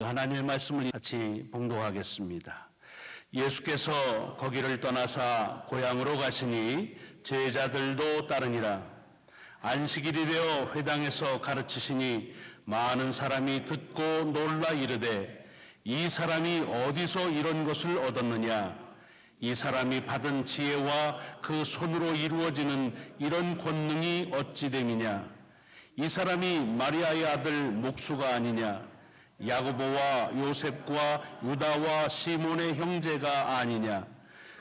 하나님의 말씀을 같이 봉독하겠습니다. 예수께서 거기를 떠나사 고향으로 가시니 제자들도 따르니라. 안식일이 되어 회당에서 가르치시니 많은 사람이 듣고 놀라 이르되 이 사람이 어디서 이런 것을 얻었느냐? 이 사람이 받은 지혜와 그 손으로 이루어지는 이런 권능이 어찌 됨이냐? 이 사람이 마리아의 아들 목수가 아니냐? 야고보와 요셉과 유다와 시몬의 형제가 아니냐?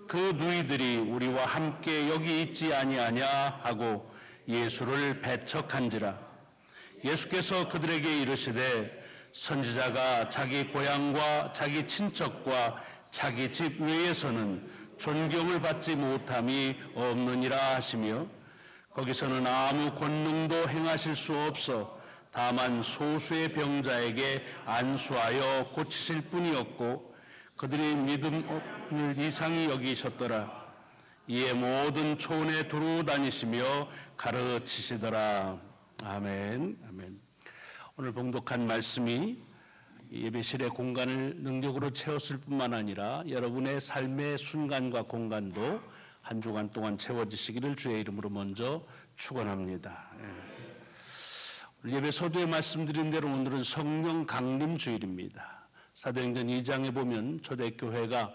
그 누이들이 우리와 함께 여기 있지 아니하냐 하고 예수를 배척한지라. 예수께서 그들에게 이르시되 선지자가 자기 고향과 자기 친척과 자기 집 외에서는 존경을 받지 못함이 없느니라 하시며, 거기서는 아무 권능도 행하실 수 없어 다만 소수의 병자에게 안수하여 고치실 뿐이었고 그들이 믿음을 이상히 여기셨더라. 이에 모든 촌에 두루 다니시며 가르치시더라. 아멘. 아멘. 오늘 봉독한 말씀이 예배실의 공간을 능력으로 채웠을 뿐만 아니라 여러분의 삶의 순간과 공간도 한 주간 동안 채워지시기를 주의 이름으로 먼저 축원합니다. 예배 서두에 말씀드린 대로 오늘은 성령 강림 주일입니다. 사도행전 2장에 보면 초대교회가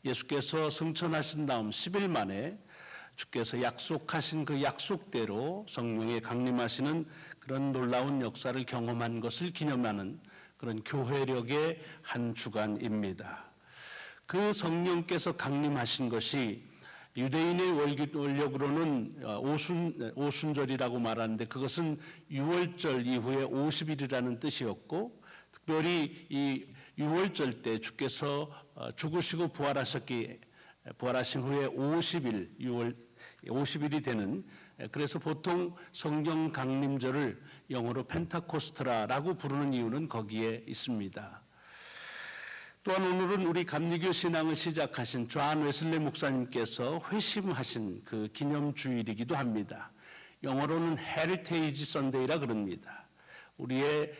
예수께서 승천하신 다음 10일 만에 주께서 약속하신 그 약속대로 성령이 강림하시는 그런 놀라운 역사를 경험한 것을 기념하는 그런 교회력의 한 주간입니다. 그 성령께서 강림하신 것이 유대인의 원력으로는 오순절이라고 말하는데 그것은 유월절 이후에 50일이라는 뜻이었고, 특별히 이 유월절 때 주께서 죽으시고 부활하신 후에 50일이 되는, 그래서 보통 성령 강림절을 영어로 펜타코스트라라고 부르는 이유는 거기에 있습니다. 또한 오늘은 우리 감리교 신앙을 시작하신 존 웨슬리 목사님께서 회심하신 그 기념주일이기도 합니다. 영어로는 헤리테이지 선데이라 그럽니다. 우리의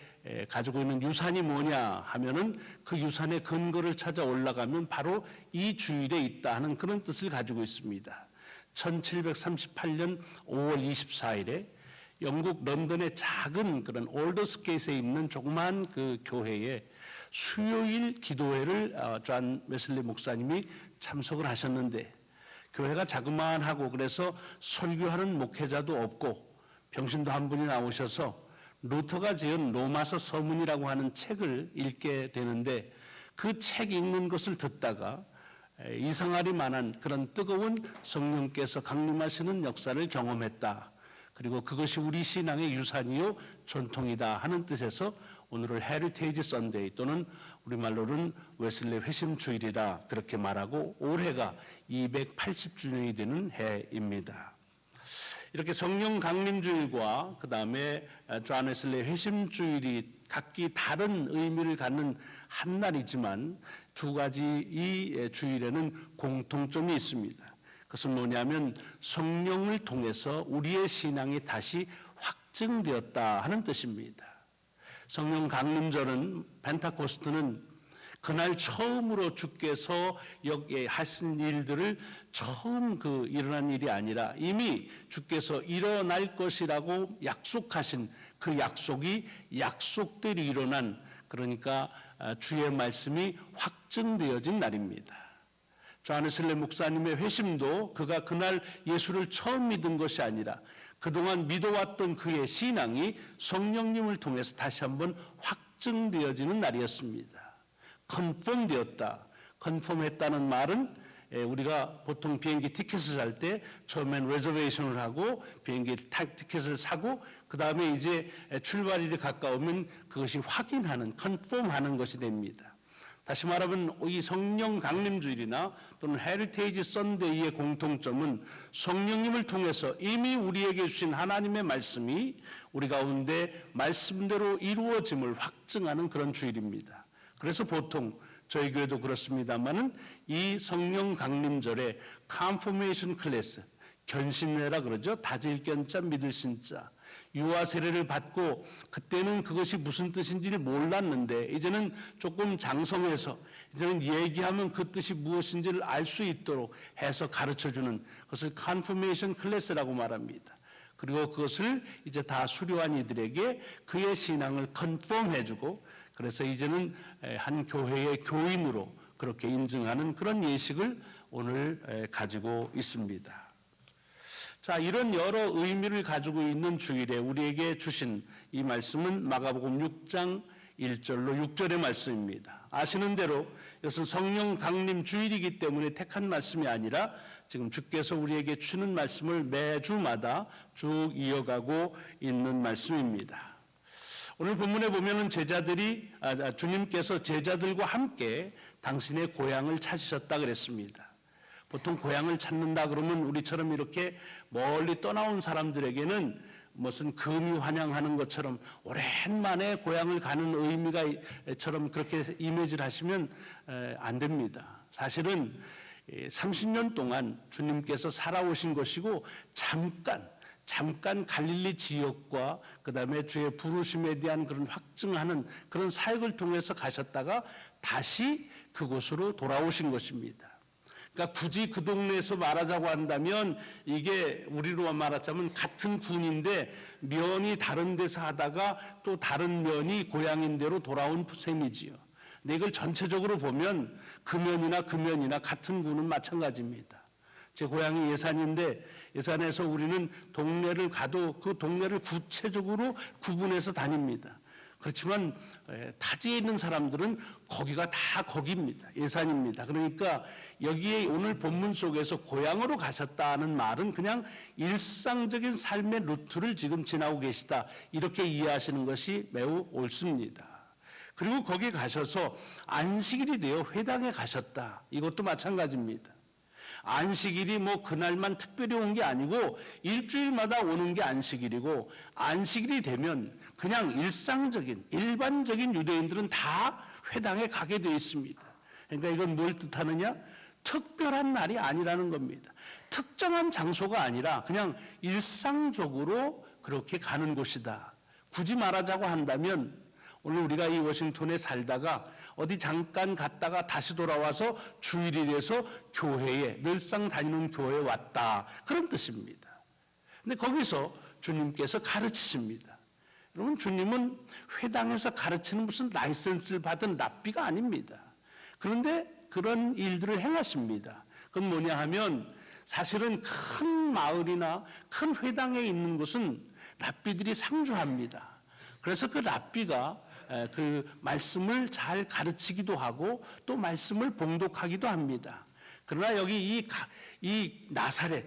가지고 있는 유산이 뭐냐 하면은 그 유산의 근거를 찾아 올라가면 바로 이 주일에 있다 하는 그런 뜻을 가지고 있습니다. 1738년 5월 24일에 영국 런던의 작은 그런 올더스게이트에 있는 조그마한 그 교회에 수요일 기도회를 존 웨슬리 목사님이 참석을 하셨는데, 교회가 자그마하고 그래서 설교하는 목회자도 없고 병신도 한 분이 나오셔서 루터가 지은 로마서 서문이라고 하는 책을 읽게 되는데, 그 책 읽는 것을 듣다가 이상하리 만한 그런 뜨거운 성령께서 강림하시는 역사를 경험했다. 그리고 그것이 우리 신앙의 유산이요 전통이다 하는 뜻에서 오늘을 헤리테이지 선데이 또는 우리말로는 웨슬리 회심 주일이라 그렇게 말하고, 올해가 280주년이 되는 해입니다. 이렇게 성령 강림 주일과 그 다음에 존 웨슬리 회심 주일이 각기 다른 의미를 갖는 한 날이지만 두 가지 이 주일에는 공통점이 있습니다. 그것은 뭐냐면 성령을 통해서 우리의 신앙이 다시 확증되었다 하는 뜻입니다. 성령 강림절은, 펜타코스트는 그날 처음으로 주께서 여기 하신 일들을 처음 일어난 일이 아니라 이미 주께서 일어날 것이라고 약속하신 그 약속이 약속대로 일어난, 그러니까 주의 말씀이 확증되어진 날입니다. 존 웨슬리 목사님의 회심도 그가 그날 예수를 처음 믿은 것이 아니라 그동안 믿어왔던 그의 신앙이 성령님을 통해서 다시 한번 확증되어지는 날이었습니다. 컨펌 되었다. 컨펌했다는 말은 우리가 보통 비행기 티켓을 살 때 처음엔 레저베이션을 하고 비행기 티켓을 사고 그 다음에 이제 출발일이 가까우면 그것이 확인하는, 컨펌하는 것이 됩니다. 다시 말하면 이 성령 강림주일이나 또는 헤리테이지 선데이의 공통점은 성령님을 통해서 이미 우리에게 주신 하나님의 말씀이 우리 가운데 말씀대로 이루어짐을 확증하는 그런 주일입니다. 그래서 보통 저희 교회도 그렇습니다만은 이 성령 강림절에 confirmation class, 견신회라 그러죠. 다질 견자 믿을 신자, 유아 세례를 받고 그때는 그것이 무슨 뜻인지를 몰랐는데 이제는 조금 장성해서 이제는 얘기하면 그 뜻이 무엇인지를 알 수 있도록 해서 가르쳐주는 그것을 confirmation class라고 말합니다. 그리고 그것을 이제 다 수료한 이들에게 그의 신앙을 컨펌해주고 그래서 이제는 한 교회의 교인으로 그렇게 인증하는 그런 예식을 오늘 가지고 있습니다. 자, 이런 여러 의미를 가지고 있는 주일에 우리에게 주신 이 말씀은 마가복음 6장 1절로 6절의 말씀입니다. 아시는 대로 이것은 성령 강림 주일이기 때문에 택한 말씀이 아니라 지금 주께서 우리에게 주는 말씀을 매주마다 쭉 이어가고 있는 말씀입니다. 오늘 본문에 보면은 주님께서 제자들과 함께 당신의 고향을 찾으셨다 그랬습니다. 보통 고향을 찾는다 그러면 우리처럼 이렇게 멀리 떠나온 사람들에게는 무슨 금이 환영하는 것처럼 오랜만에 고향을 가는 의미가처럼 그렇게 이미지를 하시면 안 됩니다. 사실은 30년 동안 주님께서 살아오신 것이고 잠깐 갈릴리 지역과 그다음에 주의 부르심에 대한 그런 확증하는 그런 사역을 통해서 가셨다가 다시 그곳으로 돌아오신 것입니다. 그러니까 굳이 그 동네에서 말하자고 한다면 이게 우리로 말하자면 같은 군인데 면이 다른 데서 하다가 또 다른 면이 고향인 대로 돌아온 셈이지요. 근데 이걸 전체적으로 보면 그 면이나 같은 군은 마찬가지입니다. 제 고향이 예산인데 예산에서 우리는 동네를 가도 그 동네를 구체적으로 구분해서 다닙니다. 그렇지만 타지에 있는 사람들은 거기가 다 거기입니다. 예산입니다. 그러니까 여기에 오늘 본문 속에서 고향으로 가셨다는 말은 그냥 일상적인 삶의 루트를 지금 지나고 계시다. 이렇게 이해하시는 것이 매우 옳습니다. 그리고 거기 가셔서 안식일이 되어 회당에 가셨다. 이것도 마찬가지입니다. 안식일이 뭐 그날만 특별히 온 게 아니고 일주일마다 오는 게 안식일이고 안식일이 되면 그냥 일반적인 유대인들은 다 회당에 가게 되어 있습니다. 그러니까 이건 뭘 뜻하느냐? 특별한 날이 아니라는 겁니다. 특정한 장소가 아니라 그냥 일상적으로 그렇게 가는 곳이다. 굳이 말하자고 한다면 오늘 우리가 이 워싱턴에 살다가 어디 잠깐 갔다가 다시 돌아와서 주일이 돼서 교회에 늘상 다니는 교회에 왔다. 그런 뜻입니다. 근데 거기서 주님께서 가르치십니다. 여러분 주님은 회당에서 가르치는 무슨 라이센스를 받은 랍비가 아닙니다. 그런데 그런 일들을 행하십니다. 그건 뭐냐 하면 사실은 큰 마을이나 큰 회당에 있는 곳은 랍비들이 상주합니다. 그래서 그 랍비가 그 말씀을 잘 가르치기도 하고 또 말씀을 봉독하기도 합니다. 그러나 여기 이 나사렛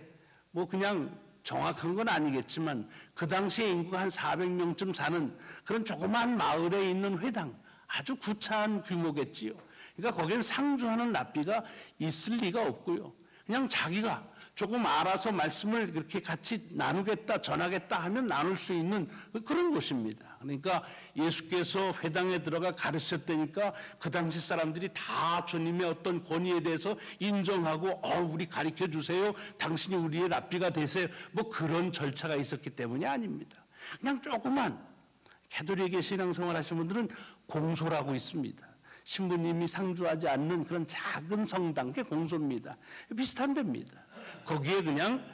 뭐 그냥 정확한 건 아니겠지만 그 당시에 인구가 한 400명쯤 사는 그런 조그만 마을에 있는 회당 아주 구차한 규모겠지요. 그러니까 거기는 상주하는 랍비가 있을 리가 없고요. 그냥 자기가 조금 알아서 말씀을 이렇게 같이 나누겠다, 전하겠다 하면 나눌 수 있는 그런 곳입니다. 그러니까 예수께서 회당에 들어가 가르쳤다니까 그 당시 사람들이 다 주님의 어떤 권위에 대해서 인정하고 우리 가르쳐 주세요. 당신이 우리의 랍비가 되세요. 뭐 그런 절차가 있었기 때문이 아닙니다. 그냥 조그만 가톨릭의 신앙생활 하시는 분들은 공소라고 있습니다. 신부님이 상주하지 않는 그런 작은 성당, 그게 공소입니다. 비슷한 데입니다. 거기에 그냥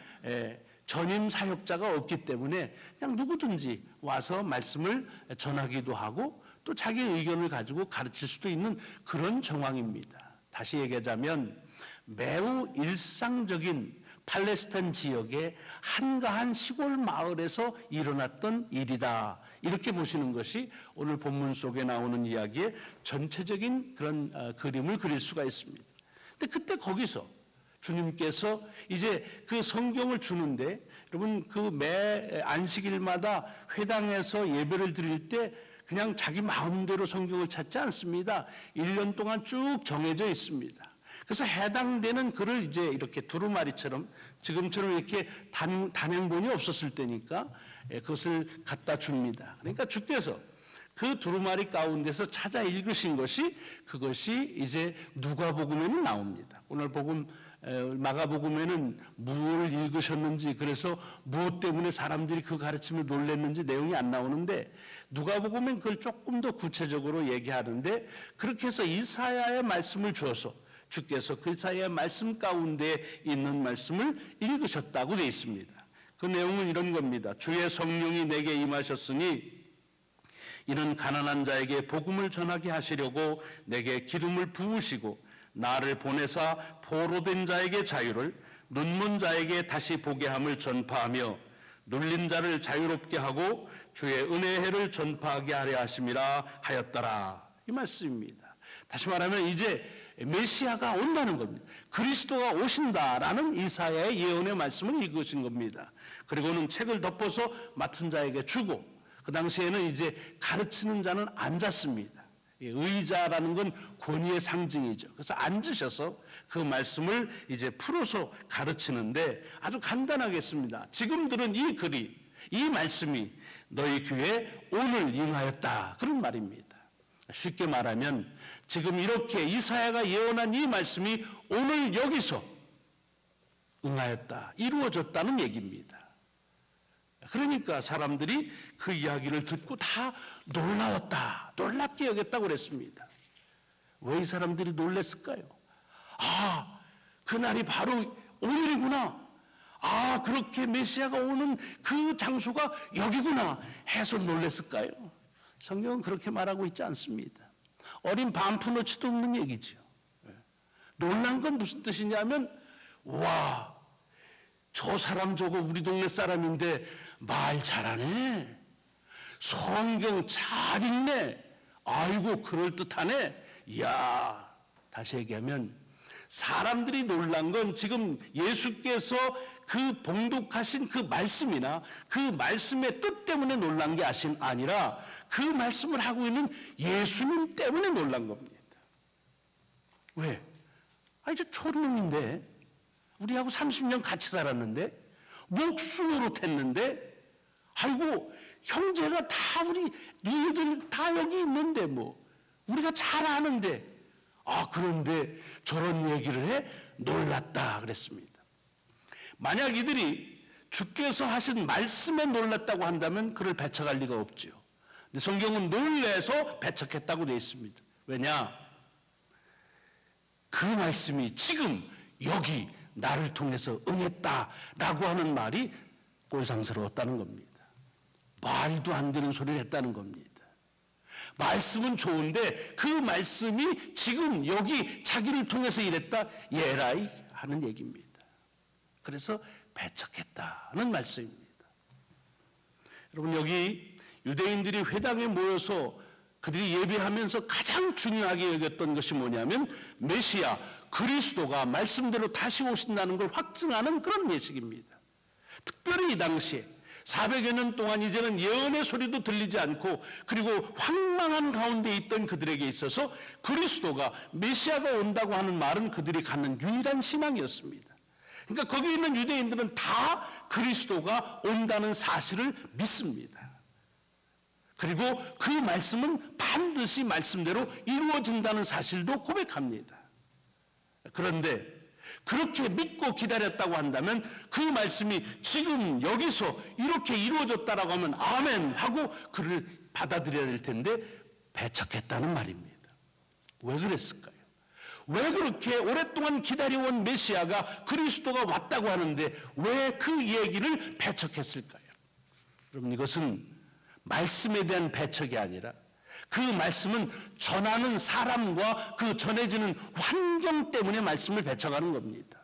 전임 사역자가 없기 때문에 그냥 누구든지 와서 말씀을 전하기도 하고 또 자기 의견을 가지고 가르칠 수도 있는 그런 정황입니다. 다시 얘기하자면 매우 일상적인 팔레스타인 지역의 한가한 시골 마을에서 일어났던 일이다. 이렇게 보시는 것이 오늘 본문 속에 나오는 이야기의 전체적인 그런 그림을 그릴 수가 있습니다. 근데 그때 거기서 주님께서 이제 그 성경을 주는데 여러분 그 매 안식일마다 회당에서 예배를 드릴 때 그냥 자기 마음대로 성경을 찾지 않습니다. 1년 동안 쭉 정해져 있습니다. 그래서 해당되는 글을 이제 이렇게 두루마리처럼 지금처럼 이렇게 단행본이 없었을 때니까 그것을 갖다 줍니다. 그러니까 주께서 그 두루마리 가운데서 찾아 읽으신 것이 그것이 이제 누가복음에는 나옵니다. 오늘 복음 마가복음에는 뭘 읽으셨는지, 그래서 무엇 때문에 사람들이 그 가르침을 놀랐는지 내용이 안 나오는데, 누가복음은 그걸 조금 더 구체적으로 얘기하는데, 그렇게 해서 이사야의 말씀을 주어서 주께서 그 이사야의 말씀 가운데 있는 말씀을 읽으셨다고 되어 있습니다. 그 내용은 이런 겁니다. 주의 성령이 내게 임하셨으니 이는 가난한 자에게 복음을 전하게 하시려고 내게 기름을 부으시고 나를 보내사 포로된 자에게 자유를, 눈먼 자에게 다시 보게 함을 전파하며 눌린 자를 자유롭게 하고 주의 은혜의 해를 전파하게 하려 하심이라 하였더라. 이 말씀입니다. 다시 말하면 이제 메시아가 온다는 겁니다. 그리스도가 오신다라는 이사야의 예언의 말씀을 읽으신 겁니다. 그리고는 책을 덮어서 맡은 자에게 주고, 그 당시에는 이제 가르치는 자는 앉았습니다. 의자라는 건 권위의 상징이죠. 그래서 앉으셔서 그 말씀을 이제 풀어서 가르치는데 아주 간단하게 했습니다. 지금 들은 이 글이, 이 말씀이 너희 귀에 오늘 임하였다. 그런 말입니다. 쉽게 말하면 지금 이렇게 이사야가 예언한 이 말씀이 오늘 여기서 응하였다, 이루어졌다는 얘기입니다. 그러니까 사람들이 그 이야기를 듣고 다 놀라웠다, 놀랍게 여겼다고 그랬습니다. 왜 이 사람들이 놀랐을까요? 아, 그날이 바로 오늘이구나. 아, 그렇게 메시아가 오는 그 장소가 여기구나 해서 놀랐을까요? 성경은 그렇게 말하고 있지 않습니다. 어린 반푼어치도 없는 얘기죠. 놀란 건 무슨 뜻이냐면, 와, 저 사람 저거 우리 동네 사람인데 말 잘하네, 성경 잘 읽네, 아이고 그럴듯하네. 이야, 다시 얘기하면 사람들이 놀란 건 지금 예수께서 그 봉독하신 그 말씀이나 그 말씀의 뜻 때문에 놀란 게 아니라 그 말씀을 하고 있는 예수님 때문에 놀란 겁니다. 왜? 아니, 저 초놈인데, 우리하고 30년 같이 살았는데, 목숨으로 텄는데, 아이고, 형제가 다 우리, 니들 다 여기 있는데, 뭐, 우리가 잘 아는데, 아, 그런데 저런 얘기를 해? 놀랐다 그랬습니다. 만약 이들이 주께서 하신 말씀에 놀랐다고 한다면 그를 배척할 리가 없죠. 근데 성경은 놀래서 배척했다고 되어 있습니다. 왜냐? 그 말씀이 지금 여기 나를 통해서 응했다라고 하는 말이 꼴상스러웠다는 겁니다. 말도 안 되는 소리를 했다는 겁니다. 말씀은 좋은데 그 말씀이 지금 여기 자기를 통해서 이랬다, 예라이 하는 얘기입니다. 그래서 배척했다는 말씀입니다. 여러분, 여기 유대인들이 회당에 모여서 그들이 예배하면서 가장 중요하게 여겼던 것이 뭐냐면 메시아 그리스도가 말씀대로 다시 오신다는 걸 확증하는 그런 예식입니다. 특별히 이 당시에 400여 년 동안 이제는 예언의 소리도 들리지 않고 그리고 황망한 가운데 있던 그들에게 있어서 그리스도가 메시아가 온다고 하는 말은 그들이 갖는 유일한 신앙이었습니다. 그러니까 거기 있는 유대인들은 다 그리스도가 온다는 사실을 믿습니다. 그리고 그 말씀은 반드시 말씀대로 이루어진다는 사실도 고백합니다. 그런데 그렇게 믿고 기다렸다고 한다면 그 말씀이 지금 여기서 이렇게 이루어졌다라고 하면 아멘 하고 그를 받아들여야 될 텐데 배척했다는 말입니다. 왜 그랬을까요? 왜 그렇게 오랫동안 기다려온 메시아가 그리스도가 왔다고 하는데 왜 그 얘기를 배척했을까요? 여러분, 이것은 말씀에 대한 배척이 아니라 그 말씀은 전하는 사람과 그 전해지는 환경 때문에 말씀을 배척하는 겁니다.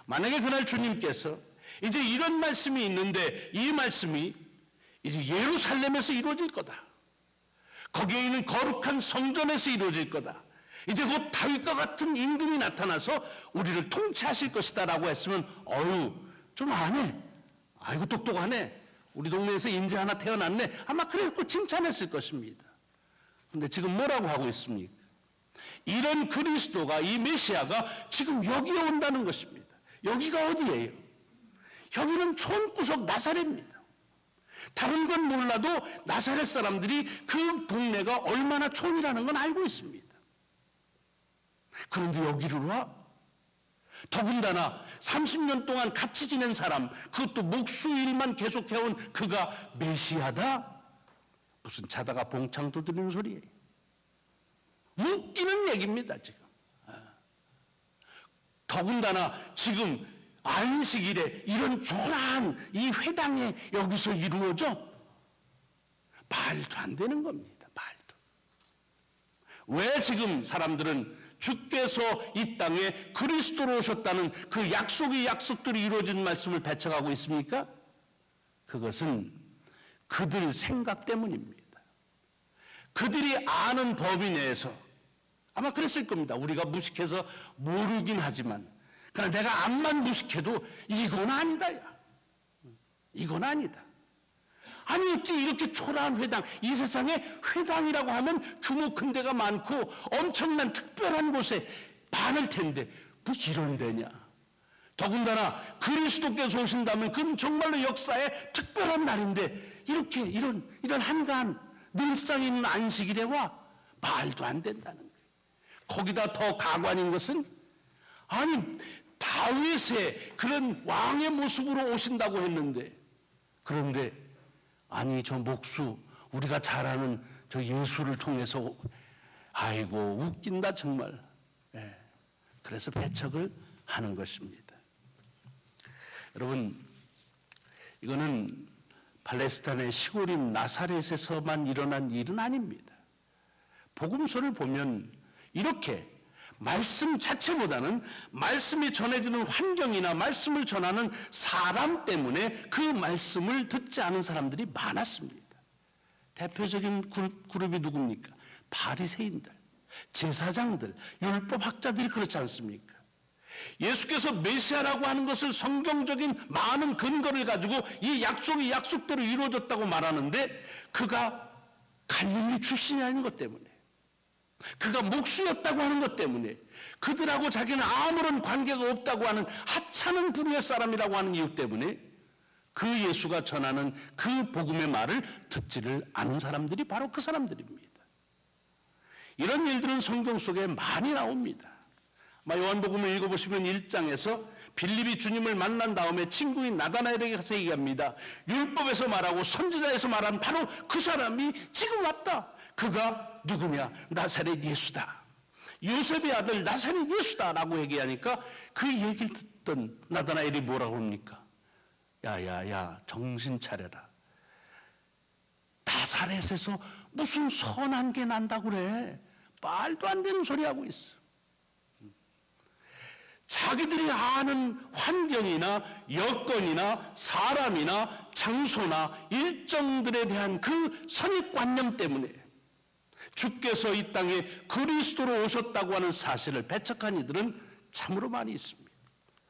만약에 그날 주님께서 이제 이런 말씀이 있는데 이 말씀이 이제 예루살렘에서 이루어질 거다, 거기에 있는 거룩한 성전에서 이루어질 거다, 이제 곧 다윗과 같은 임금이 나타나서 우리를 통치하실 것이다 라고 했으면 어휴, 좀 아네, 아이고 똑똑하네, 우리 동네에서 인재 하나 태어났네, 아마 그래서 칭찬했을 것입니다. 근데 지금 뭐라고 하고 있습니까? 이런 그리스도가, 이 메시아가 지금 여기에 온다는 것입니다. 여기가 어디예요? 여기는 촌구석 나사렛입니다. 다른 건 몰라도 나사렛 사람들이 그 동네가 얼마나 촌이라는 건 알고 있습니다. 그런데 여기로 와? 더군다나 30년 동안 같이 지낸 사람, 그것도 목수일만 계속해온 그가 메시아다? 무슨 자다가 봉창 두드리는 소리예요. 웃기는 얘기입니다, 지금. 더군다나 지금 안식일에 이런 초라한 이 회당에 여기서 이루어져? 말도 안 되는 겁니다. 말도. 왜 지금 사람들은 주께서 이 땅에 그리스도로 오셨다는 그 약속들이 이루어진 말씀을 배척하고 있습니까? 그것은 그들 생각 때문입니다. 그들이 아는 범위 내에서 아마 그랬을 겁니다. 우리가 무식해서 모르긴 하지만 그러나 내가 암만 무식해도 이건 아니다. 야. 이건 아니다. 아니 어찌 이렇게 초라한 회당, 이 세상에 회당이라고 하면 규모 큰 데가 많고 엄청난 특별한 곳에 많을 텐데 뭐 이런 데냐. 더군다나 그리스도께서 오신다면 그건 정말로 역사의 특별한 날인데 이렇게 이런 한가한 늘상 있는 안식일에 와? 말도 안 된다는 거예요. 거기다 더 가관인 것은 아니 다윗의 그런 왕의 모습으로 오신다고 했는데 그런데 아니 저 목수 우리가 잘 아는 저 예수를 통해서 아이고 웃긴다 정말. 예. 그래서 배척을 하는 것입니다. 여러분 이거는 팔레스타인의 시골인 나사렛에서만 일어난 일은 아닙니다. 복음서를 보면 이렇게 말씀 자체보다는 말씀이 전해지는 환경이나 말씀을 전하는 사람 때문에 그 말씀을 듣지 않은 사람들이 많았습니다. 대표적인 그룹이 누굽니까? 바리새인들, 제사장들, 율법학자들이 그렇지 않습니까? 예수께서 메시아라고 하는 것을 성경적인 많은 근거를 가지고 이 약속이 약속대로 이루어졌다고 말하는데 그가 갈릴리 출신이 아닌 것 때문에 그가 목수였다고 하는 것 때문에 그들하고 자기는 아무런 관계가 없다고 하는 하찮은 부류의 사람이라고 하는 이유 때문에 그 예수가 전하는 그 복음의 말을 듣지를 않은 사람들이 바로 그 사람들입니다. 이런 일들은 성경 속에 많이 나옵니다. 요한복음을 읽어보시면 1장에서 빌립이 주님을 만난 다음에 친구인 나다나엘에게 가서 얘기합니다. 율법에서 말하고 선지자에서 말한 바로 그 사람이 지금 왔다. 그가 누구냐? 나사렛 예수다. 요셉의 아들 나사렛 예수다라고 얘기하니까 그 얘기를 듣던 나다나엘이 뭐라고 합니까? 야야야 정신 차려라. 나사렛에서 무슨 선한 게 난다고 그래. 말도 안 되는 소리 하고 있어. 자기들이 아는 환경이나 여건이나 사람이나 장소나 일정들에 대한 그 선입관념 때문에 주께서 이 땅에 그리스도로 오셨다고 하는 사실을 배척한 이들은 참으로 많이 있습니다.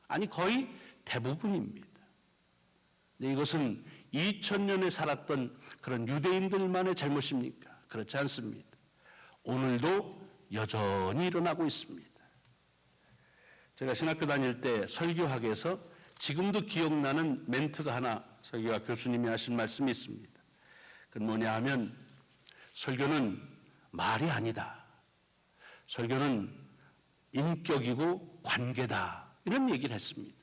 아니 거의 대부분입니다. 근데 이것은 2000년에 살았던 그런 유대인들만의 잘못입니까? 그렇지 않습니다. 오늘도 여전히 일어나고 있습니다. 제가 신학교 다닐 때 설교학에서 지금도 기억나는 멘트가 하나 설교학 교수님이 하신 말씀이 있습니다. 그건 뭐냐 하면 설교는 말이 아니다. 설교는 인격이고 관계다. 이런 얘기를 했습니다.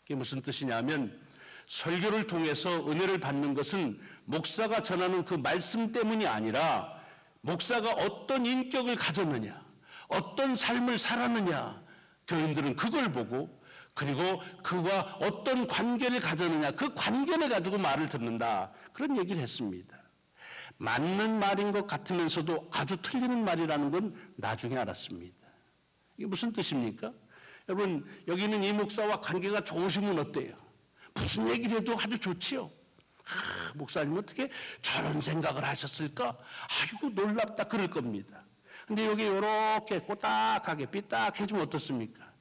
그게 무슨 뜻이냐면 설교를 통해서 은혜를 받는 것은 목사가 전하는 그 말씀 때문이 아니라 목사가 어떤 인격을 가졌느냐, 어떤 삶을 살았느냐, 교인들은 그걸 보고 그리고 그와 어떤 관계를 가졌느냐, 그 관계를 가지고 말을 듣는다. 그런 얘기를 했습니다. 맞는 말인 것 같으면서도 아주 틀리는 말이라는 건 나중에 알았습니다. 이게 무슨 뜻입니까? 여러분 여기 있는 이 목사와 관계가 좋으시면 어때요? 무슨 얘기를 해도 아주 좋지요. 목사님 어떻게 저런 생각을 하셨을까? 아이고 놀랍다 그럴 겁니다. 근데 여기 이렇게 꼬딱하게 삐딱해지면 어떻습니까?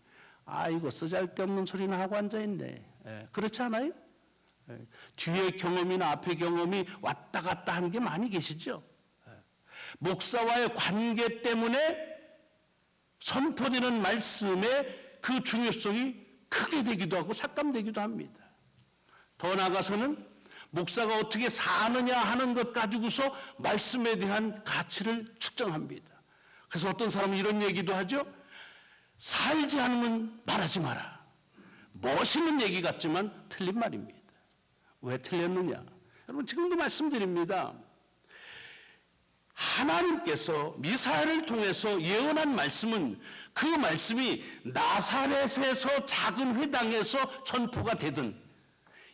아이고 쓰잘데없는 소리나 하고 앉아있네. 그렇지 않아요? 뒤에 경험이나 앞에 경험이 왔다 갔다 하는 게 많이 계시죠? 목사와의 관계 때문에 선포되는 말씀의 그 중요성이 크게 되기도 하고 삭감되기도 합니다. 더 나아가서는 목사가 어떻게 사느냐 하는 것 가지고서 말씀에 대한 가치를 측정합니다. 그래서 어떤 사람은 이런 얘기도 하죠. 살지 않으면 말하지 마라. 멋있는 얘기 같지만 틀린 말입니다. 왜 틀렸느냐? 여러분 지금도 말씀드립니다. 하나님께서 미사야를 통해서 예언한 말씀은 그 말씀이 나사렛에서 작은 회당에서 전포가 되든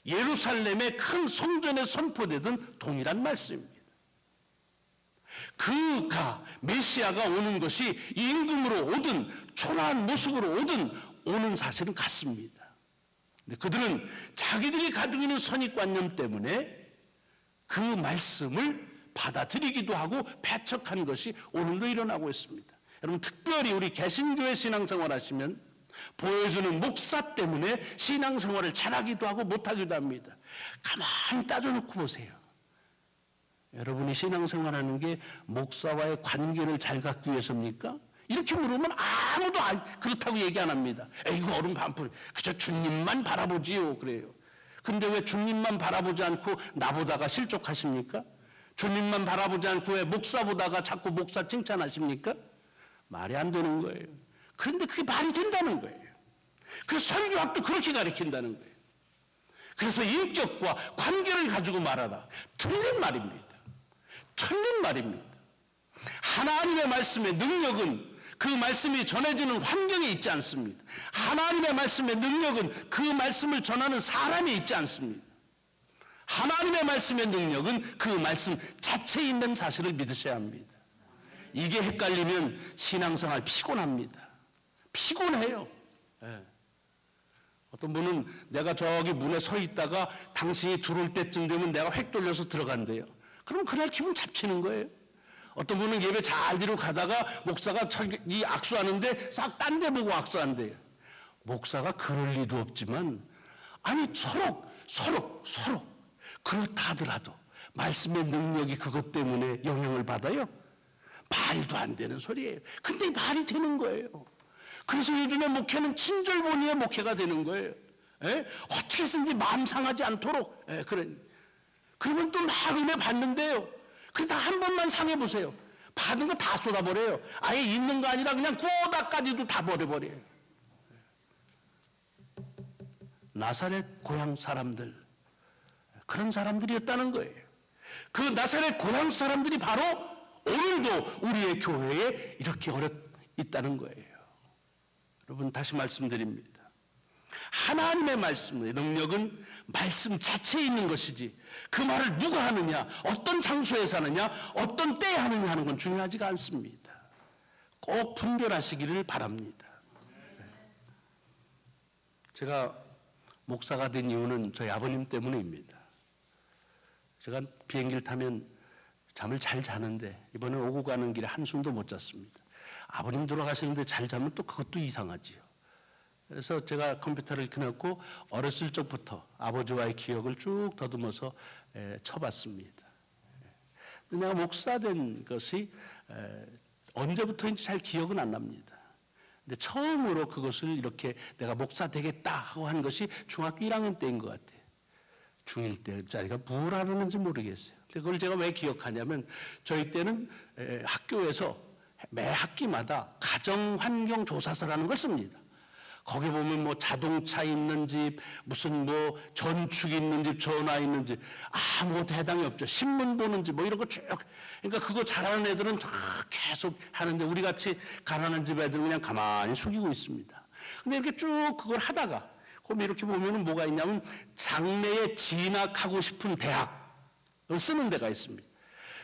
예루살렘의 큰 성전에 선포되든 동일한 말씀입니다. 그가 메시아가 오는 것이 임금으로 오든 초라한 모습으로 오든 오는 사실은 같습니다. 근데 그들은 자기들이 가지고 있는 선입관념 때문에 그 말씀을 받아들이기도 하고 배척한 것이 오늘도 일어나고 있습니다. 여러분 특별히 우리 개신교회 신앙생활 하시면 보여주는 목사 때문에 신앙생활을 잘하기도 하고 못하기도 합니다. 가만히 따져놓고 보세요. 여러분이 신앙생활하는 게 목사와의 관계를 잘 갖기 위해서입니까? 이렇게 물으면 아무도 그렇다고 얘기 안 합니다. 에이구 얼음 반풀 그저 주님만 바라보지요 그래요. 근데 왜 주님만 바라보지 않고 나보다가 실족하십니까? 주님만 바라보지 않고 왜 목사보다가 자꾸 목사 칭찬하십니까? 말이 안 되는 거예요. 그런데 그게 말이 된다는 거예요. 그 설교학도 그렇게 가르친다는 거예요. 그래서 인격과 관계를 가지고 말하라. 틀린 말입니다. 틀린 말입니다. 하나님의 말씀의 능력은 그 말씀이 전해지는 환경에 있지 않습니다. 하나님의 말씀의 능력은 그 말씀을 전하는 사람이 있지 않습니다. 하나님의 말씀의 능력은 그 말씀 자체에 있는 사실을 믿으셔야 합니다. 이게 헷갈리면 신앙생활 피곤합니다. 피곤해요. 네. 어떤 분은 내가 저기 문에 서 있다가 당신이 들어올 때쯤 되면 내가 획 돌려서 들어간대요. 그럼 그날 기분 잡치는 거예요. 어떤 분은 예배 잘 드리고 가다가 목사가 이 악수하는데 싹 딴 데 보고 악수한대요. 목사가 그럴 리도 없지만 아니 서로 그렇다 하더라도 말씀의 능력이 그것 때문에 영향을 받아요? 말도 안 되는 소리예요. 근데 말이 되는 거예요. 그래서 요즘에 목회는 친절본의의 목회가 되는 거예요. 어떻게 해서든지 마음 상하지 않도록. 그러면 또 막 은혜 받는데요. 그러다 한 번만 상해보세요. 받은 거 다 쏟아버려요. 아예 있는 거 아니라 그냥 꼬다까지도 다 버려버려요. 나사렛 고향 사람들, 그런 사람들이었다는 거예요. 그 나사렛 고향 사람들이 바로 오늘도 우리의 교회에 이렇게 있다는 거예요. 여러분 다시 말씀드립니다. 하나님의 말씀의 능력은 말씀 자체에 있는 것이지 그 말을 누가 하느냐, 어떤 장소에서 하느냐, 어떤 때에 하느냐 하는 건 중요하지가 않습니다. 꼭 분별하시기를 바랍니다. 제가 목사가 된 이유는 저희 아버님 때문입니다. 제가 비행기를 타면 잠을 잘 자는데 이번에 오고 가는 길에 한숨도 못 잤습니다. 아버님 돌아가시는데 잘 자면 또 그것도 이상하지요. 그래서 제가 컴퓨터를 켜놓고 어렸을 적부터 아버지와의 기억을 쭉 더듬어서 쳐봤습니다. 내가 목사 된 것이 언제부터인지 잘 기억은 안 납니다. 근데 처음으로 그것을 이렇게 내가 목사 되겠다 하고 한 것이 중학교 1학년 때인 것 같아요. 중1 때짜리가 뭘 하는지 모르겠어요. 근데 그걸 제가 왜 기억하냐면 저희 때는 학교에서 매 학기마다 가정환경조사서라는 걸 씁니다. 거기 보면 뭐 자동차 있는 집, 무슨 뭐 전축 있는 집, 전화 있는 집, 아무 대당이 없죠. 신문 보는 집, 뭐 이런 거 쭉. 그러니까 그거 잘하는 애들은 다 계속 하는데 우리 같이 가난한 집 애들은 그냥 가만히 숙이고 있습니다. 근데 이렇게 쭉 그걸 하다가, 그럼 이렇게 보면은 뭐가 있냐면 장래에 진학하고 싶은 대학을 쓰는 데가 있습니다.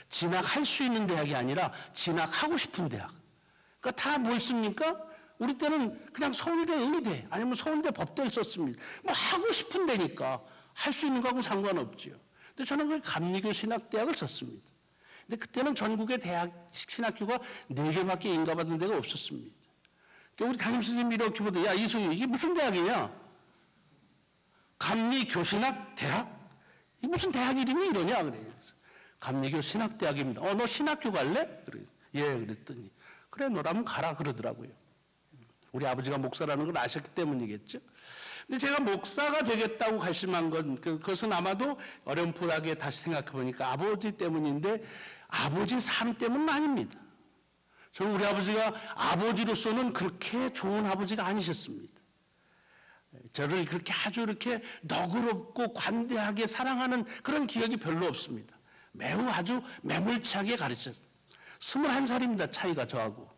진학할 수 있는 대학이 아니라 진학하고 싶은 대학. 그러니까 다 뭘 씁니까? 우리 때는 그냥 서울대 의대 아니면 서울대 법대를 썼습니다. 뭐 하고 싶은 데니까 할 수 있는 거하고 상관없지요. 근데 저는 그 감리교 신학대학을 썼습니다. 근데 그때는 전국의 대학 신학교가 4개밖에 인가받은 데가 없었습니다. 그러니까 우리 담임선생님이 이렇게 보더니 야 이승희 이게 무슨 대학이냐? 감리교 신학대학? 이게 무슨 대학 이름이 이러냐? 그래요. 감리교 신학대학입니다. 너 신학교 갈래? 그래. 예, 그랬더니 그래 너라면 가라 그러더라고요. 우리 아버지가 목사라는 걸 아셨기 때문이겠죠. 근데 제가 목사가 되겠다고 결심한 건 그것은 아마도 어렴풋하게 다시 생각해 보니까 아버지 때문인데 아버지 삶 때문은 아닙니다. 저는 우리 아버지가 아버지로서는 그렇게 좋은 아버지가 아니셨습니다. 저를 그렇게 아주 이렇게 너그럽고 관대하게 사랑하는 그런 기억이 별로 없습니다. 매우 아주 매몰차게 가르쳤어요. 21살입니다. 차이가 저하고.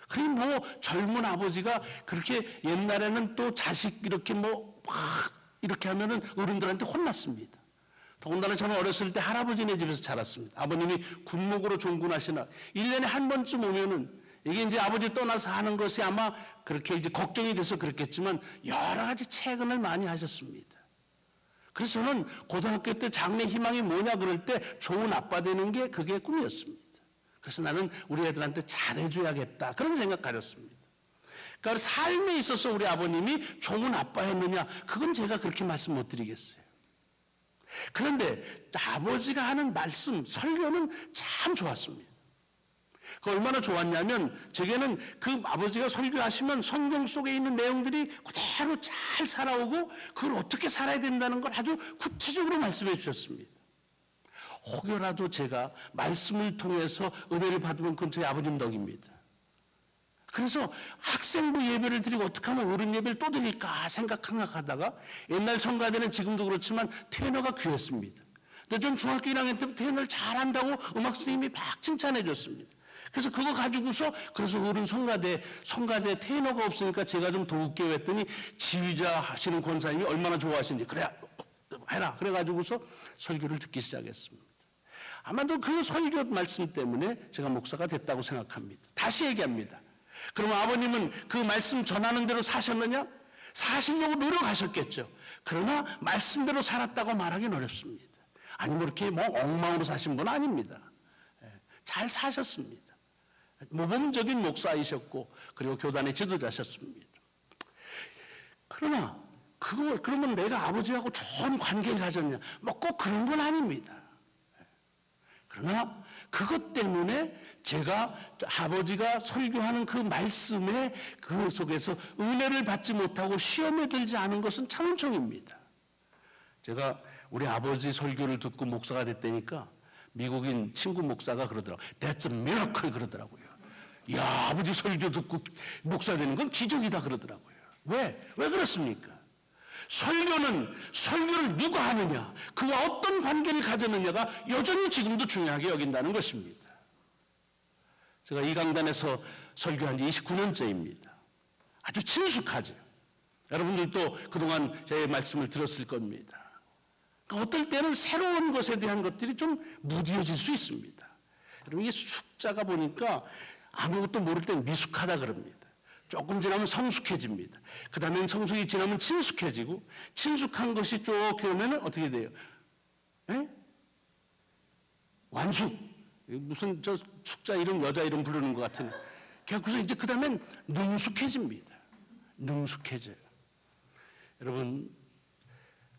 그리 뭐 젊은 아버지가 그렇게 옛날에는 또 자식 이렇게 뭐 막 이렇게 하면은 어른들한테 혼났습니다. 더군다나 저는 어렸을 때 할아버지네 집에서 자랐습니다. 아버님이 군목으로 종군하시나 1년에 한 번쯤 오면은 이게 이제 아버지 떠나서 하는 것이 아마 그렇게 이제 걱정이 돼서 그랬겠지만 여러 가지 채근을 많이 하셨습니다. 그래서 저는 고등학교 때 장래 희망이 뭐냐 그럴 때 좋은 아빠 되는 게 그게 꿈이었습니다. 그래서 나는 우리 애들한테 잘해줘야겠다 그런 생각 가졌습니다. 그러니까 삶에 있어서 우리 아버님이 좋은 아빠였느냐 그건 제가 그렇게 말씀 못 드리겠어요. 그런데 아버지가 하는 말씀 설교는 참 좋았습니다. 그 얼마나 좋았냐면 제게는 그 아버지가 설교하시면 성경 속에 있는 내용들이 그대로 잘 살아오고 그걸 어떻게 살아야 된다는 걸 아주 구체적으로 말씀해 주셨습니다. 혹여라도 제가 말씀을 통해서 은혜를 받으면 그건 저희 아버님 덕입니다. 그래서 학생부 예배를 드리고 어떻게 하면 어른 예배를 또 드릴까 생각하다가 옛날 성가대는 지금도 그렇지만 테너가 귀했습니다. 근데 전 중학교 1학년 때부터 테너를 잘한다고 음악 선생님이 막 칭찬해 줬습니다. 그래서 그거 가지고서 그래서 어른 성가대 테너가 없으니까 제가 좀 도울게요 했더니 지휘자 하시는 권사님이 얼마나 좋아하시는지 그래 해라 그래가지고서 설교를 듣기 시작했습니다. 아마도 그 설교 말씀 때문에 제가 목사가 됐다고 생각합니다. 다시 얘기합니다. 그럼 아버님은 그 말씀 전하는 대로 사셨느냐? 사시려고 노력하셨겠죠. 그러나 말씀대로 살았다고 말하기는 어렵습니다. 아니 뭐 이렇게 뭐 엉망으로 사신 분 아닙니다. 잘 사셨습니다. 모범적인 목사이셨고 그리고 교단의 지도자셨습니다. 그러나 그러면 내가 아버지하고 좋은 관계를 가졌냐? 뭐 꼭 그런 건 아닙니다. 그러나 그것 때문에 제가 아버지가 설교하는 그 말씀에 그 속에서 은혜를 받지 못하고 시험에 들지 않은 것은 참은총입니다. 제가 우리 아버지 설교를 듣고 목사가 됐다니까 미국인 친구 목사가 그러더라고요. That's a miracle 그러더라고요. 야 아버지 설교 듣고 목사 되는 건 기적이다 그러더라고요. 왜 그렇습니까? 설교를 누가 하느냐, 그와 어떤 관계를 가졌느냐가 여전히 지금도 중요하게 여긴다는 것입니다. 제가 이 강단에서 설교한 지 29년째입니다. 아주 친숙하죠. 여러분들도 그동안 제 말씀을 들었을 겁니다. 그러니까 어떨 때는 새로운 것에 대한 것들이 좀 무뎌질 수 있습니다. 여러분 이게 숙자가 보니까 아무것도 모를 땐 미숙하다 그럽니다. 조금 지나면 성숙해집니다. 그 다음에 성숙이 지나면 친숙해지고 친숙한 것이 쭉 오면 어떻게 돼요? 에? 완숙. 무슨 저 축자 이름 여자 이름 부르는 것 같은. 그래서 이제 그 다음엔 능숙해집니다. 능숙해져요. 여러분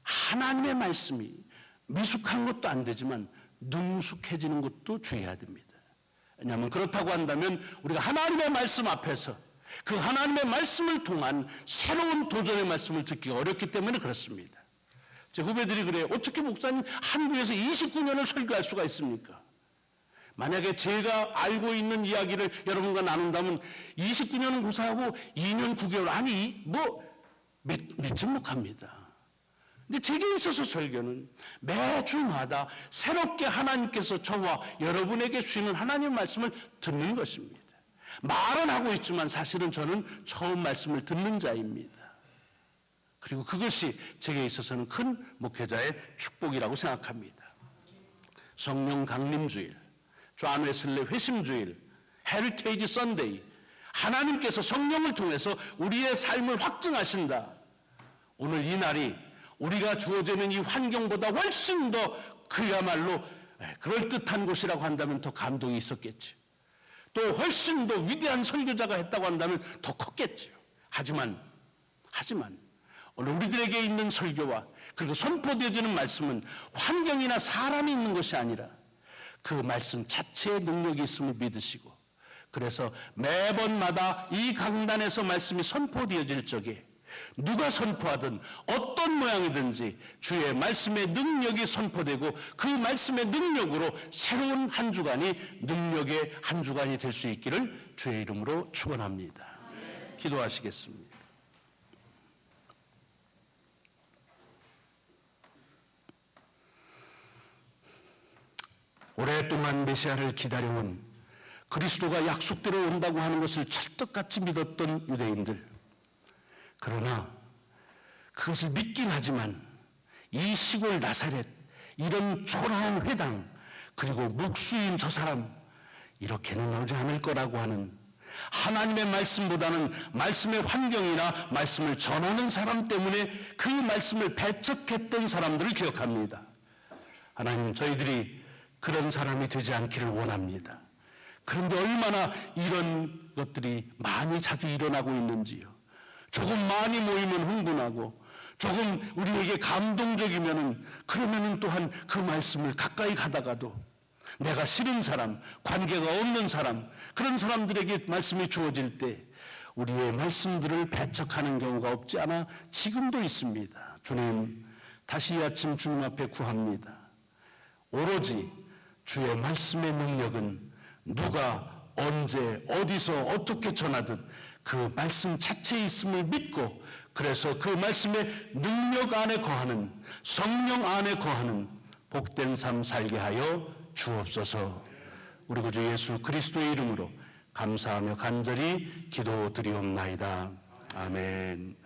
하나님의 말씀이 미숙한 것도 안 되지만 능숙해지는 것도 주의해야 됩니다. 왜냐하면 그렇다고 한다면 우리가 하나님의 말씀 앞에서 그 하나님의 말씀을 통한 새로운 도전의 말씀을 듣기가 어렵기 때문에 그렇습니다. 제 후배들이 그래요. 어떻게 목사님 한국에서 29년을 설교할 수가 있습니까? 만약에 제가 알고 있는 이야기를 여러분과 나눈다면 29년은 고사하고 2년 9개월 아니 뭐 며칠 못합니다. 근데 제게 있어서 설교는 매주마다 새롭게 하나님께서 저와 여러분에게 주시는 하나님의 말씀을 듣는 것입니다. 말은 하고 있지만 사실은 저는 처음 말씀을 듣는 자입니다. 그리고 그것이 제게 있어서는 큰 목회자의 축복이라고 생각합니다. 성령 강림주일, 존 웨슬리 회심주일, 헤리테이지 선데이, 하나님께서 성령을 통해서 우리의 삶을 확증하신다. 오늘 이 날이 우리가 주어지는 이 환경보다 훨씬 더 그야말로 그럴듯한 곳이라고 한다면 더 감동이 있었겠죠. 또 훨씬 더 위대한 설교자가 했다고 한다면 더 컸겠죠. 하지만 오늘 우리들에게 있는 설교와 그리고 선포되어지는 말씀은 환경이나 사람이 있는 것이 아니라 그 말씀 자체의 능력이 있음을 믿으시고 그래서 매번마다 이 강단에서 말씀이 선포되어질 적에 누가 선포하든 어떤 모양이든지 주의 말씀의 능력이 선포되고 그 말씀의 능력으로 새로운 한 주간이 능력의 한 주간이 될 수 있기를 주의 이름으로 축원합니다. 기도하시겠습니다. 오랫동안 메시아를 기다려온 그리스도가 약속대로 온다고 하는 것을 찰떡같이 믿었던 유대인들. 그러나 그것을 믿긴 하지만 이 시골 나사렛, 이런 초라한 회당, 그리고 목수인 저 사람, 이렇게는 오지 않을 거라고 하는 하나님의 말씀보다는 말씀의 환경이나 말씀을 전하는 사람 때문에 그 말씀을 배척했던 사람들을 기억합니다. 하나님, 저희들이 그런 사람이 되지 않기를 원합니다. 그런데 얼마나 이런 것들이 많이 자주 일어나고 있는지요. 조금 많이 모이면 흥분하고 조금 우리에게 감동적이면은 그러면은 또한 그 말씀을 가까이 가다가도 내가 싫은 사람, 관계가 없는 사람, 그런 사람들에게 말씀이 주어질 때 우리의 말씀들을 배척하는 경우가 없지 않아 지금도 있습니다. 주님, 다시 이 아침 주님 앞에 구합니다. 오로지 주의 말씀의 능력은 누가 언제 어디서 어떻게 전하든 그 말씀 자체에 있음을 믿고, 그래서 그 말씀의 능력 안에 거하는, 성령 안에 거하는 복된 삶 살게 하여 주옵소서. 우리 구주 예수 그리스도의 이름으로 감사하며 간절히 기도드리옵나이다. 아멘.